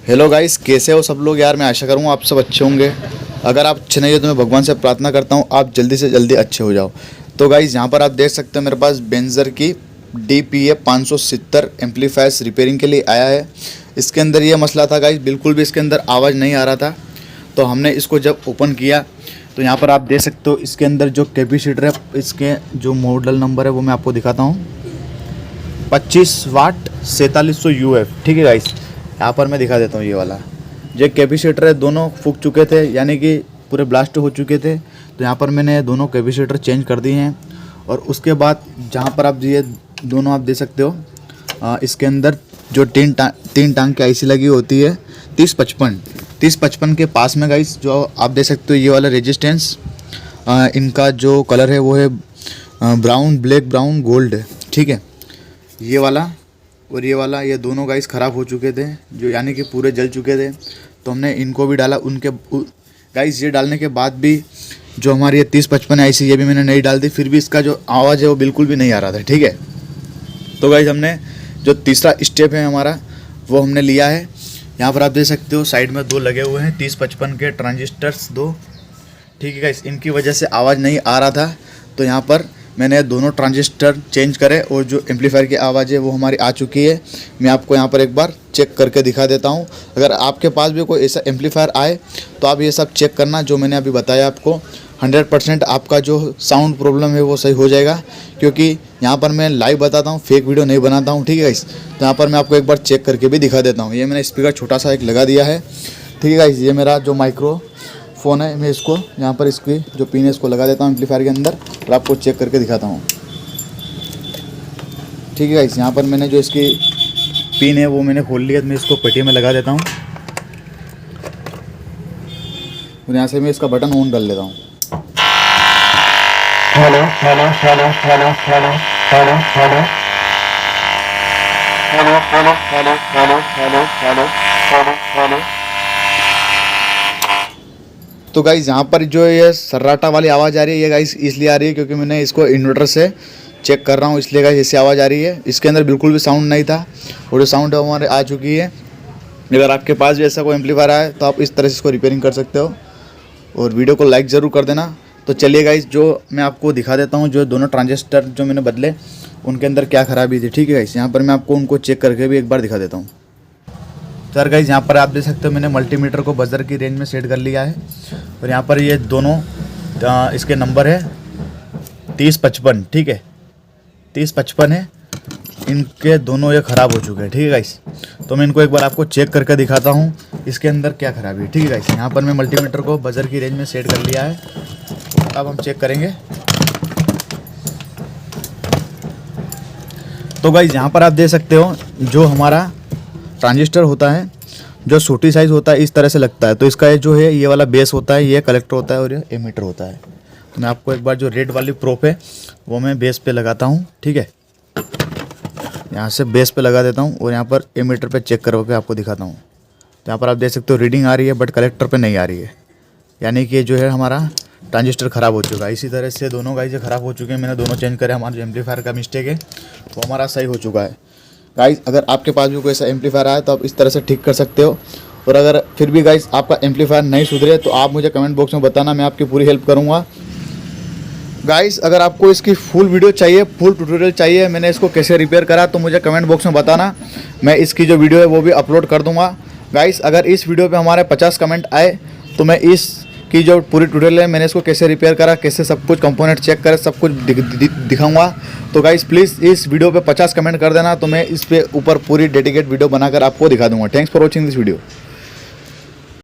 Hello guys, कैसे हो सब लोग यार। मैं आशा करूँगा आप सब अच्छे होंगे। अगर आप अच्छे नहीं हो तो मैं भगवान से प्रार्थना करता हूँ आप जल्दी से जल्दी अच्छे हो जाओ। तो गाइस यहाँ पर आप देख सकते हो मेरे पास बेंजर की DPA 570 एम्पलीफायर्स रिपेयरिंग के लिए आया है। इसके अंदर ये मसला था गाइस, बिल्कुल भी इसके अंदर आवाज़ नहीं आ रहा था। तो हमने इसको जब ओपन किया तो यहाँ पर आप देख सकते हो इसके अंदर जो कैपेसिटर है, इसके जो मॉडल नंबर है वो मैं आपको दिखाता हूँ, 25 वाट 4700 UF। ठीक है गाइस, यहाँ पर मैं दिखा देता हूँ। ये वाला जो कैपेसिटर है दोनों फूक चुके थे, यानी कि पूरे ब्लास्ट हो चुके थे। तो यहाँ पर मैंने दोनों कैपेसिटर चेंज कर दिए हैं। और उसके बाद जहाँ पर आप ये दोनों आप देख सकते हो, इसके अंदर जो तीन टांग की IC लगी होती है 3055 के पास में गाइस, जो आप देख सकते हो ये वाला रेजिस्टेंस, इनका जो कलर है वो है ब्राउन, ब्लैक ब्राउन गोल्ड है। ठीक है, ये वाला और ये वाला, ये दोनों गाइस ख़राब हो चुके थे, जो यानी कि पूरे जल चुके थे। तो हमने इनको भी डाला। उनके गाइस ये डालने के बाद भी जो हमारी ये 3055 IC ये भी मैंने नहीं डाल दी, फिर भी इसका जो आवाज़ है वो बिल्कुल भी नहीं आ रहा था। ठीक है, तो गाइस हमने जो तीसरा स्टेप है हमारा वो हमने लिया है। यहाँ पर आप देख सकते हो साइड में दो लगे हुए हैं 3055 के ट्रांजिस्टर्स, दो। ठीक है गाइस, इनकी वजह से आवाज़ नहीं आ रहा था। तो यहाँ पर मैंने दोनों ट्रांजिस्टर चेंज करे और जो एम्पलीफायर की आवाज़ है वो हमारी आ चुकी है। मैं आपको यहाँ पर एक बार चेक करके दिखा देता हूँ। अगर आपके पास भी कोई ऐसा एम्पलीफायर आए तो आप ये सब चेक करना जो मैंने अभी बताया आपको। 100% आपका जो साउंड प्रॉब्लम है वो सही हो जाएगा, क्योंकि यहाँ पर मैं लाइव बताता हूँ, फेक वीडियो नहीं बनाता हूँ। ठीक है गाइस, तो यहाँ पर मैं आपको एक बार चेक करके भी दिखा देता हूँ। ये मैंने स्पीकर छोटा सा एक लगा दिया है। ठीक है गाइस, ये मेरा जो माइक्रोफोन है, मैं इसको यहाँ पर इसकी जो पिन है इसको लगा देता हूँ एम्पलीफायर के अंदर और आपको चेक करके दिखाता हूँ। ठीक है गाइस, यहाँ पर मैंने जो इसकी पिन है वो मैंने खोल लिया। तो मैं इसको पेटी में लगा देता हूँ और यहाँ से मैं इसका बटन ऑन कर लेता हूँ। Hello hello hello hello hello hello hello hello hello hello hello hello hello hello hello. तो गाइस यहाँ पर जो ये सर्राटा वाली आवाज़ आ रही है, ये गाइस इसलिए आ रही है क्योंकि मैंने इसको इन्वर्टर से चेक कर रहा हूँ, इसलिए गाइस ऐसी आवाज़ आ रही है। इसके अंदर बिल्कुल भी साउंड नहीं था और जो साउंड है हमारे आ चुकी है। अगर आपके पास भी ऐसा कोई एम्पलीफायर आए तो आप इस तरह से इसको रिपेयरिंग कर सकते हो। और वीडियो को लाइक ज़रूर कर देना। तो चलिए गाइस, जो मैं आपको दिखा देता हूँ जो दोनों ट्रांजिस्टर जो मैंने बदले उनके अंदर क्या ख़राबी थी। ठीक है गाइस, यहाँ पर मैं आपको उनको चेक करके भी एक बार दिखा देता हूँ। सर गाइस, यहाँ पर आप देख सकते हो मैंने मल्टीमीटर को बजर की रेंज में सेट कर लिया है। और यहाँ पर ये दोनों इसके नंबर है 3055। ठीक है, 3055 है, इनके दोनों ये ख़राब हो चुके हैं। ठीक है गाइस, तो मैं इनको एक बार आपको चेक करके दिखाता हूँ इसके अंदर क्या ख़राबी है। ठीक है गाइस, यहाँ पर मैं मल्टीमीटर को बजर की रेंज में सेट कर लिया है। अब हम चेक करेंगे। तो गाइस यहाँ पर आप देख सकते हो जो हमारा ट्रांजिस्टर होता है, जो छोटी साइज़ होता है इस तरह से लगता है। तो इसका जो है ये वाला बेस होता है, ये कलेक्टर होता है और ये एमीटर होता है। तो मैं आपको एक बार जो रेड वाली प्रोप है वो मैं बेस पे लगाता हूँ। ठीक है, यहाँ से बेस पे लगा देता हूँ और यहाँ पर एमीटर पे चेक करके आपको दिखाता हूँ। तो यहाँ पर आप देख सकते हो रीडिंग आ रही है बट कलेक्टर पे नहीं आ रही है, यानी कि जो है हमारा ट्रांजिस्टर ख़राब हो चुका है। इसी तरह से दोनों गाइस ख़राब हो चुके हैं, मैंने दोनों चेंज करे। हमारा जो एम्पलीफायर का मिस्टेक है वो हमारा सही हो चुका है। गाइस अगर आपके पास भी कोई ऐसा एम्पलीफायर आए तो आप इस तरह से ठीक कर सकते हो। और अगर फिर भी गाइस आपका एम्पलीफायर नहीं सुधरे तो आप मुझे कमेंट बॉक्स में बताना, मैं आपकी पूरी हेल्प करूँगा। गाइस अगर आपको इसकी फुल वीडियो चाहिए, फुल ट्यूटोरियल चाहिए मैंने इसको कैसे रिपेयर करा, तो मुझे कमेंट बॉक्स में बताना, मैं इसकी जो वीडियो है वो भी अपलोड कर दूंगा। गाइस अगर इस वीडियो पे हमारे 50 कमेंट आए तो मैं इसकी जो पूरी ट्यूटोरियल है मैंने इसको कैसे रिपेयर करा, कैसे सब कुछ कंपोनेंट चेक करे, सब कुछ दिखाऊंगा। तो गाइस प्लीज़ इस वीडियो पे 50 कमेंट कर देना, तो मैं इस पे ऊपर पूरी डेडिकेट वीडियो बनाकर आपको दिखा दूंगा। Thanks for watching this video.